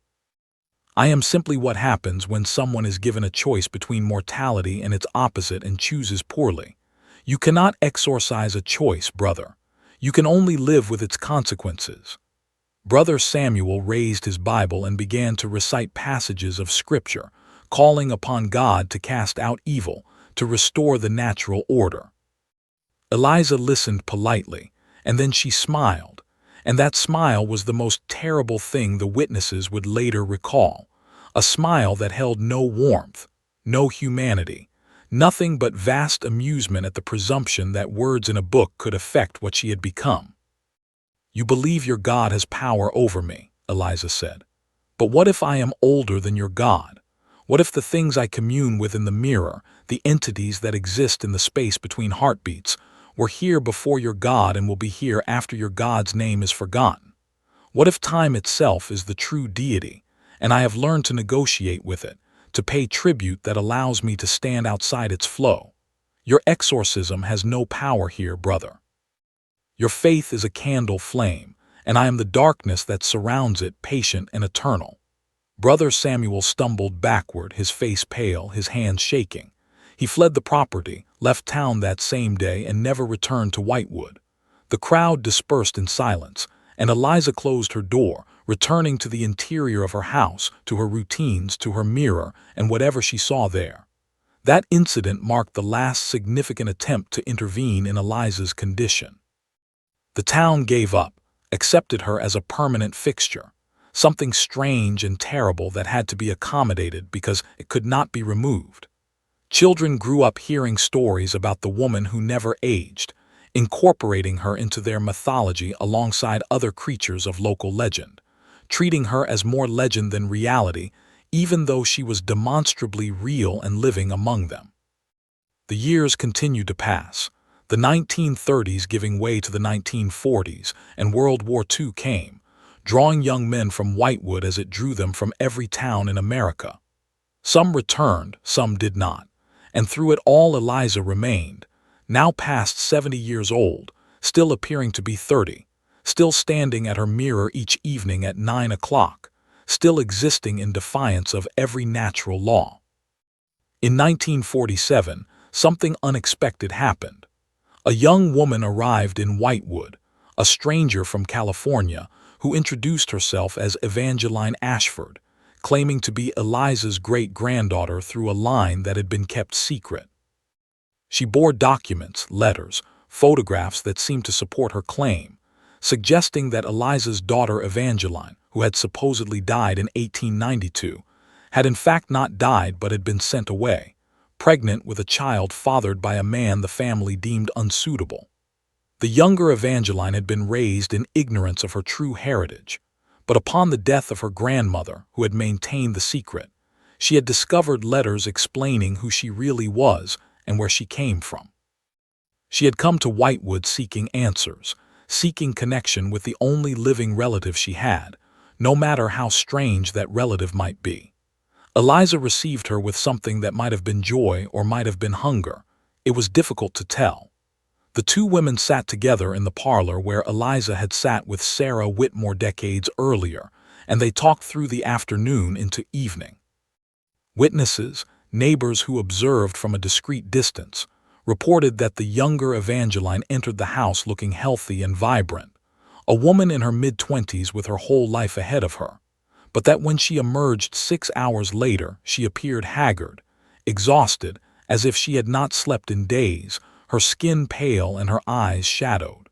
I am simply what happens when someone is given a choice between mortality and its opposite and chooses poorly. You cannot exorcise a choice, brother. You can only live with its consequences." Brother Samuel raised his Bible and began to recite passages of Scripture, calling upon God to cast out evil, to restore the natural order. Eliza listened politely, and then she smiled, and that smile was the most terrible thing the witnesses would later recall, a smile that held no warmth, no humanity, nothing but vast amusement at the presumption that words in a book could affect what she had become. "You believe your God has power over me," Eliza said. "But what if I am older than your God? What if the things I commune with in the mirror, the entities that exist in the space between heartbeats, were here before your God and will be here after your God's name is forgotten? What if time itself is the true deity, and I have learned to negotiate with it, to pay tribute that allows me to stand outside its flow? Your exorcism has no power here, brother. Your faith is a candle flame, and I am the darkness that surrounds it, patient and eternal." Brother Samuel stumbled backward, his face pale, his hands shaking. He fled the property, left town that same day, and never returned to Whitewood. The crowd dispersed in silence, and Eliza closed her door, returning to the interior of her house, to her routines, to her mirror, and whatever she saw there. That incident marked the last significant attempt to intervene in Eliza's condition. The town gave up, accepted her as a permanent fixture, something strange and terrible that had to be accommodated because it could not be removed. Children grew up hearing stories about the woman who never aged, incorporating her into their mythology alongside other creatures of local legend, treating her as more legend than reality, even though she was demonstrably real and living among them. The years continued to pass, the 1930s giving way to the 1940s, and World War II came, drawing young men from Whitewood as it drew them from every town in America. Some returned, some did not, and through it all Eliza remained, now past 70 years old, still appearing to be 30, still standing at her mirror each evening at 9 o'clock, still existing in defiance of every natural law. In 1947, something unexpected happened. A young woman arrived in Whitewood, a stranger from California, who introduced herself as Evangeline Ashford, claiming to be Eliza's great-granddaughter through a line that had been kept secret. She bore documents, letters, photographs that seemed to support her claim, suggesting that Eliza's daughter Evangeline, who had supposedly died in 1892, had in fact not died but had been sent away, pregnant with a child fathered by a man the family deemed unsuitable. The younger Evangeline had been raised in ignorance of her true heritage, but upon the death of her grandmother, who had maintained the secret, she had discovered letters explaining who she really was and where she came from. She had come to Whitewood seeking answers, seeking connection with the only living relative she had, no matter how strange that relative might be. Eliza received her with something that might have been joy or might have been hunger. It was difficult to tell. The two women sat together in the parlor where Eliza had sat with Sarah Whitmore decades earlier, and they talked through the afternoon into evening. Witnesses, neighbors who observed from a discreet distance, reported that the younger Evangeline entered the house looking healthy and vibrant, a woman in her mid-20s with her whole life ahead of her, but that when she emerged 6 hours later, she appeared haggard, exhausted, as if she had not slept in days, her skin pale and her eyes shadowed.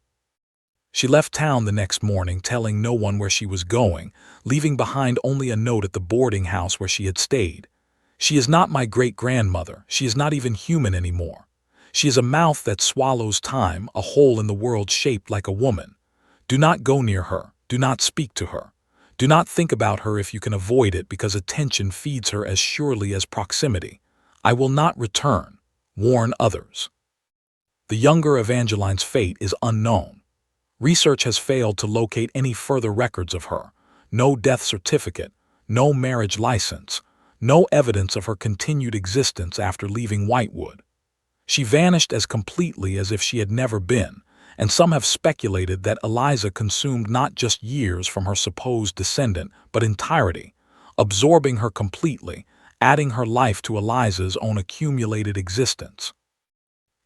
She left town the next morning, telling no one where she was going, leaving behind only a note at the boarding house where she had stayed. "She is not my great-grandmother. She is not even human anymore. She is a mouth that swallows time, a hole in the world shaped like a woman. Do not go near her. Do not speak to her. Do not think about her if you can avoid it, because attention feeds her as surely as proximity. I will not return. Warn others." The younger Evangeline's fate is unknown. Research has failed to locate any further records of her. No death certificate, no marriage license, no evidence of her continued existence after leaving Whitewood. She vanished as completely as if she had never been, and some have speculated that Eliza consumed not just years from her supposed descendant, but entirety, absorbing her completely, adding her life to Eliza's own accumulated existence.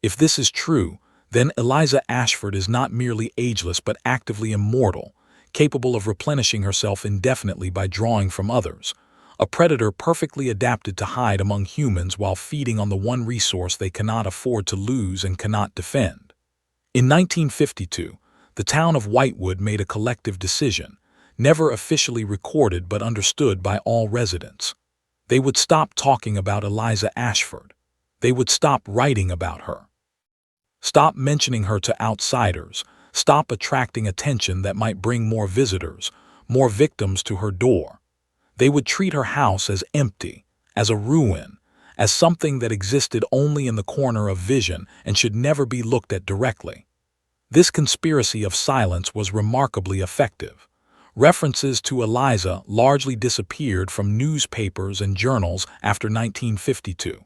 If this is true, then Eliza Ashford is not merely ageless but actively immortal, capable of replenishing herself indefinitely by drawing from others, a predator perfectly adapted to hide among humans while feeding on the one resource they cannot afford to lose and cannot defend. In 1952, the town of Whitewood made a collective decision, never officially recorded but understood by all residents. They would stop talking about Eliza Ashford. They would stop writing about her. Stop mentioning her to outsiders. Stop attracting attention that might bring more visitors, more victims to her door. They would treat her house as empty, as a ruin, as something that existed only in the corner of vision and should never be looked at directly. This conspiracy of silence was remarkably effective. References to Eliza largely disappeared from newspapers and journals after 1952.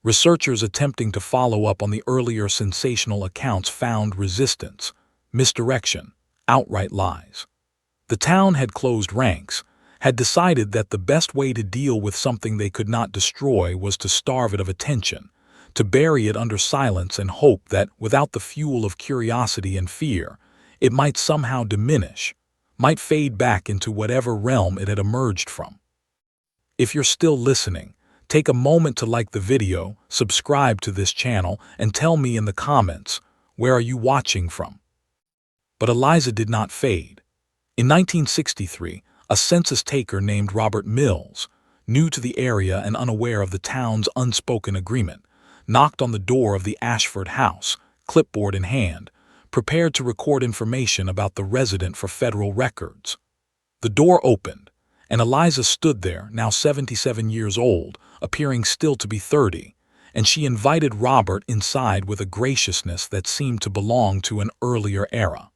Researchers attempting to follow up on the earlier sensational accounts found resistance, misdirection, outright lies. The town had closed ranks, had decided that the best way to deal with something they could not destroy was to starve it of attention, to bury it under silence and hope that, without the fuel of curiosity and fear, it might somehow diminish, might fade back into whatever realm it had emerged from. If you're still listening, take a moment to like the video, subscribe to this channel, and tell me in the comments, where are you watching from? But Eliza did not fade. In 1963, a census taker named Robert Mills, new to the area and unaware of the town's unspoken agreement, knocked on the door of the Ashford house, clipboard in hand, prepared to record information about the resident for federal records. The door opened, and Eliza stood there, now 77 years old, appearing still to be 30, and she invited Robert inside with a graciousness that seemed to belong to an earlier era.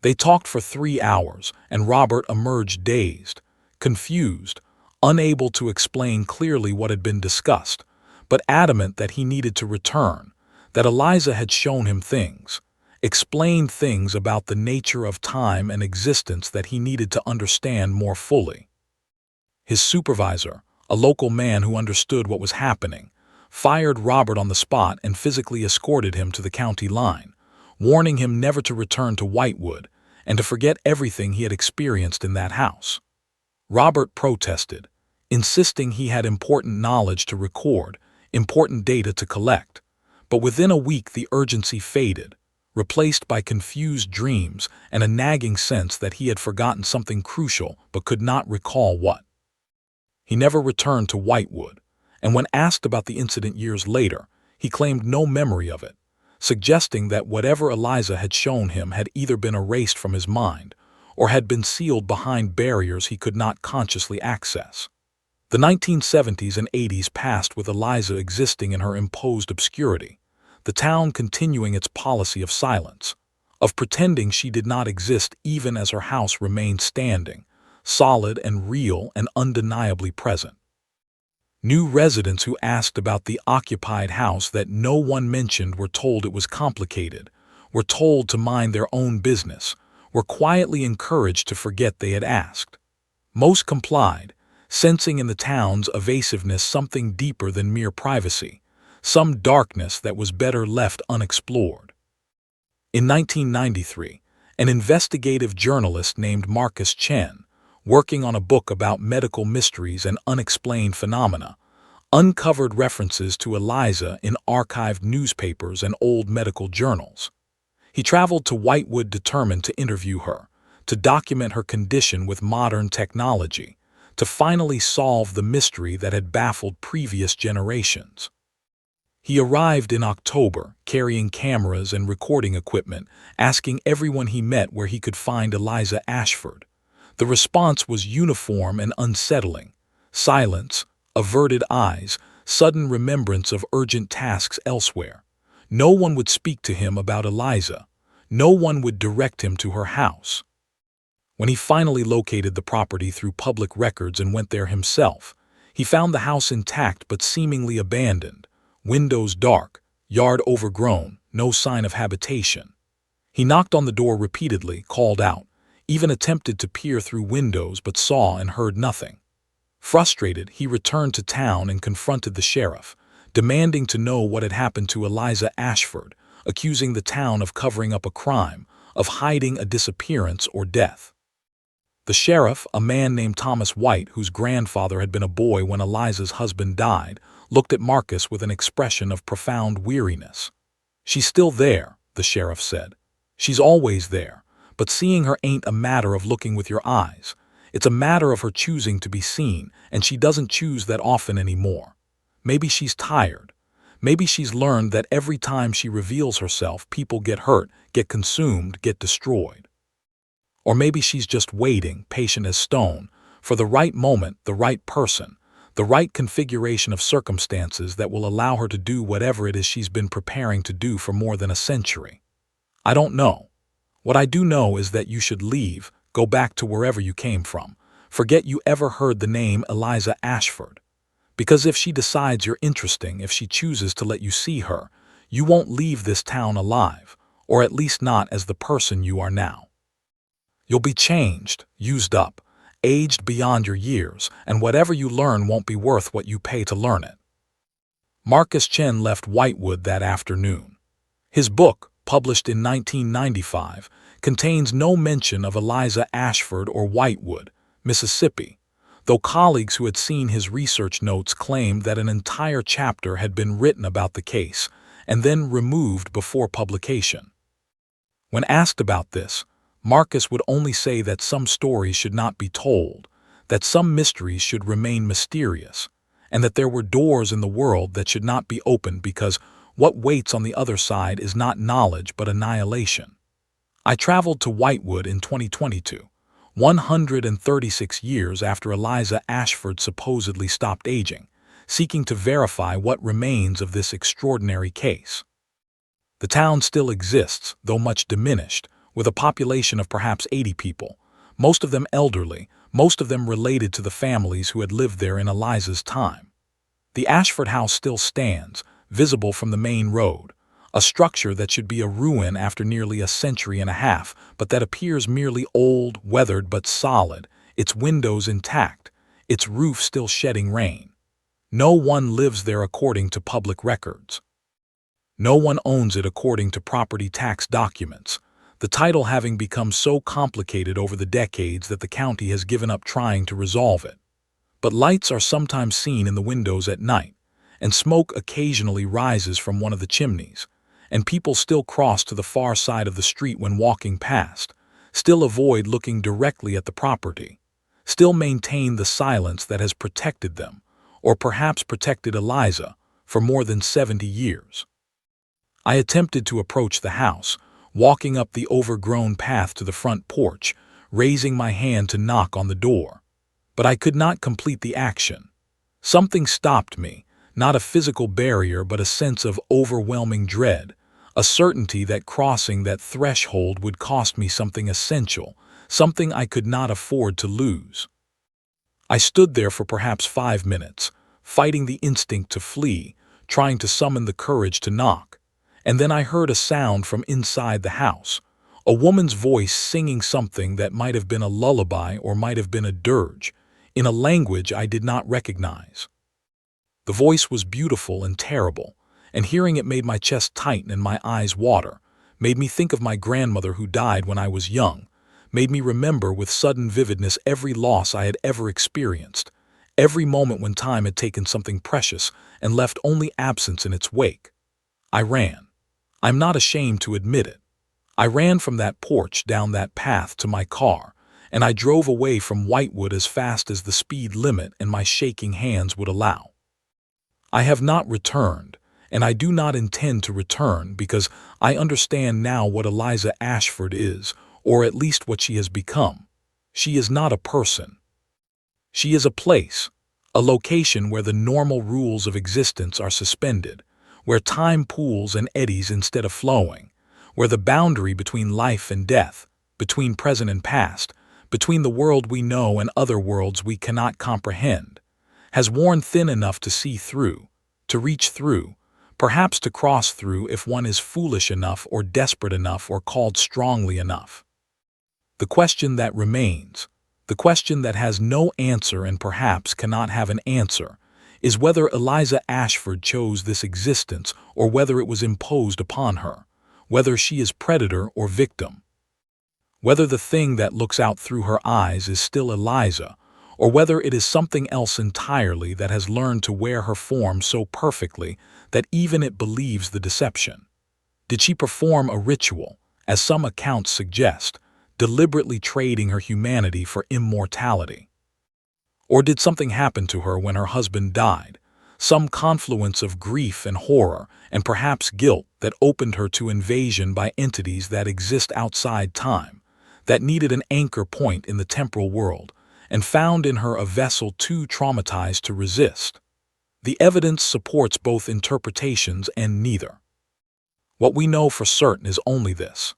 They talked for 3 hours, and Robert emerged dazed, confused, unable to explain clearly what had been discussed, but adamant that he needed to return, that Eliza had shown him things, explained things about the nature of time and existence that he needed to understand more fully. His supervisor, a local man who understood what was happening, fired Robert on the spot and physically escorted him to the county line, warning him never to return to Whitewood and to forget everything he had experienced in that house. Robert protested, insisting he had important knowledge to record, important data to collect, but within a week the urgency faded, replaced by confused dreams and a nagging sense that he had forgotten something crucial but could not recall what. He never returned to Whitewood, and when asked about the incident years later, he claimed no memory of it, suggesting that whatever Eliza had shown him had either been erased from his mind or had been sealed behind barriers he could not consciously access. The 1970s and 80s passed with Eliza existing in her imposed obscurity, the town continuing its policy of silence, of pretending she did not exist even as her house remained standing, solid and real and undeniably present. New residents who asked about the occupied house that no one mentioned were told it was complicated, were told to mind their own business, were quietly encouraged to forget they had asked. Most complied, sensing in the town's evasiveness something deeper than mere privacy, some darkness that was better left unexplored. In 1993, an investigative journalist named Marcus Chen, working on a book about medical mysteries and unexplained phenomena, uncovered references to Eliza in archived newspapers and old medical journals. He traveled to Whitewood determined to interview her, to document her condition with modern technology, to finally solve the mystery that had baffled previous generations. He arrived in October, carrying cameras and recording equipment, asking everyone he met where he could find Eliza Ashford. The response was uniform and unsettling: silence, averted eyes, sudden remembrance of urgent tasks elsewhere. No one would speak to him about Eliza. No one would direct him to her house. When he finally located the property through public records and went there himself, he found the house intact but seemingly abandoned, windows dark, yard overgrown, no sign of habitation. He knocked on the door repeatedly, called out, even attempted to peer through windows but saw and heard nothing. Frustrated, he returned to town and confronted the sheriff, demanding to know what had happened to Eliza Ashford, accusing the town of covering up a crime, of hiding a disappearance or death. The sheriff, a man named Thomas White, whose grandfather had been a boy when Eliza's husband died, looked at Marcus with an expression of profound weariness. "She's still there," the sheriff said. "She's always there, but seeing her ain't a matter of looking with your eyes. It's a matter of her choosing to be seen, and she doesn't choose that often anymore. Maybe she's tired. Maybe she's learned that every time she reveals herself, people get hurt, get consumed, get destroyed. Or maybe she's just waiting, patient as stone, for the right moment, the right person, the right configuration of circumstances that will allow her to do whatever it is she's been preparing to do for more than a century. I don't know. What I do know is that you should leave, go back to wherever you came from. Forget you ever heard the name Eliza Ashford. Because if she decides you're interesting, if she chooses to let you see her, you won't leave this town alive, or at least not as the person you are now. You'll be changed, used up, aged beyond your years, and whatever you learn won't be worth what you pay to learn it." Marcus Chen left Whitewood that afternoon. His book, published in 1995, contains no mention of Eliza Ashford or Whitewood, Mississippi, though colleagues who had seen his research notes claimed that an entire chapter had been written about the case and then removed before publication. When asked about this, Marcus would only say that some stories should not be told, that some mysteries should remain mysterious, and that there were doors in the world that should not be opened because what waits on the other side is not knowledge but annihilation. I traveled to Whitewood in 2022, 136 years after Eliza Ashford supposedly stopped aging, seeking to verify what remains of this extraordinary case. The town still exists, though much diminished, with a population of perhaps 80 people, most of them elderly, most of them related to the families who had lived there in Eliza's time. The Ashford house still stands, visible from the main road, A structure that should be a ruin after nearly a century and a half, but that appears merely old, weathered but solid, its windows intact, its roof still shedding rain. No one lives there according to public records. No one owns it according to property tax documents, the title having become so complicated over the decades that the county has given up trying to resolve it. But lights are sometimes seen in the windows at night, and smoke occasionally rises from one of the chimneys, and people still cross to the far side of the street when walking past, still avoid looking directly at the property, still maintain the silence that has protected them, or perhaps protected Eliza, for more than 70 years. I attempted to approach the house, walking up the overgrown path to the front porch, raising my hand to knock on the door. But I could not complete the action. Something stopped me, not a physical barrier but a sense of overwhelming dread, a certainty that crossing that threshold would cost me something essential, something I could not afford to lose. I stood there for perhaps 5 minutes, fighting the instinct to flee, trying to summon the courage to knock, and then I heard a sound from inside the house, a woman's voice singing something that might have been a lullaby or might have been a dirge, in a language I did not recognize. The voice was beautiful and terrible, and hearing it made my chest tighten and my eyes water, made me think of my grandmother who died when I was young, made me remember with sudden vividness every loss I had ever experienced, every moment when time had taken something precious and left only absence in its wake. I ran. I'm not ashamed to admit it. I ran from that porch down that path to my car, and I drove away from Whitewood as fast as the speed limit and my shaking hands would allow. I have not returned, and I do not intend to return because I understand now what Eliza Ashford is, or at least what she has become. She is not a person. She is a place, a location where the normal rules of existence are suspended, where time pools and eddies instead of flowing, where the boundary between life and death, between present and past, between the world we know and other worlds we cannot comprehend, has worn thin enough to see through, to reach through, perhaps to cross through if one is foolish enough or desperate enough or called strongly enough. The question that remains, the question that has no answer and perhaps cannot have an answer, is whether Eliza Ashford chose this existence or whether it was imposed upon her, whether she is predator or victim, whether the thing that looks out through her eyes is still Eliza, or whether it is something else entirely that has learned to wear her form so perfectly that even it believes the deception. Did she perform a ritual, as some accounts suggest, deliberately trading her humanity for immortality? Or did something happen to her when her husband died, some confluence of grief and horror and perhaps guilt that opened her to invasion by entities that exist outside time, that needed an anchor point in the temporal world, and found in her a vessel too traumatized to resist? The evidence supports both interpretations and neither. What we know for certain is only this.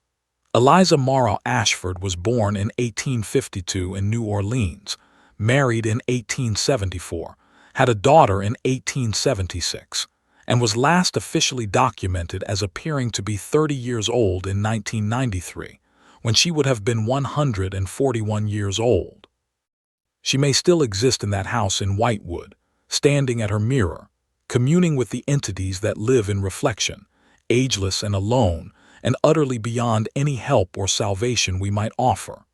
Eliza Mara Ashford was born in 1852 in New Orleans, married in 1874, had a daughter in 1876, and was last officially documented as appearing to be 30 years old in 1993, when she would have been 141 years old. She may still exist in that house in Whitewood, standing at her mirror, communing with the entities that live in reflection, ageless and alone, and utterly beyond any help or salvation we might offer.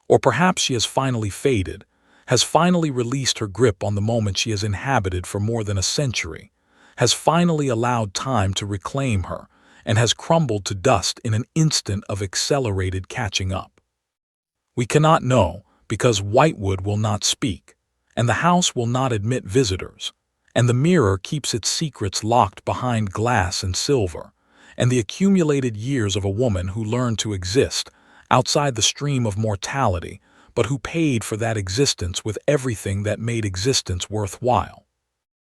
Or perhaps she has finally faded, has finally released her grip on the moment she has inhabited for more than a century, has finally allowed time to reclaim her, and has crumbled to dust in an instant of accelerated catching up. We cannot know, because Whitewood will not speak, and the house will not admit visitors, and the mirror keeps its secrets locked behind glass and silver, and the accumulated years of a woman who learned to exist outside the stream of mortality, but who paid for that existence with everything that made existence worthwhile.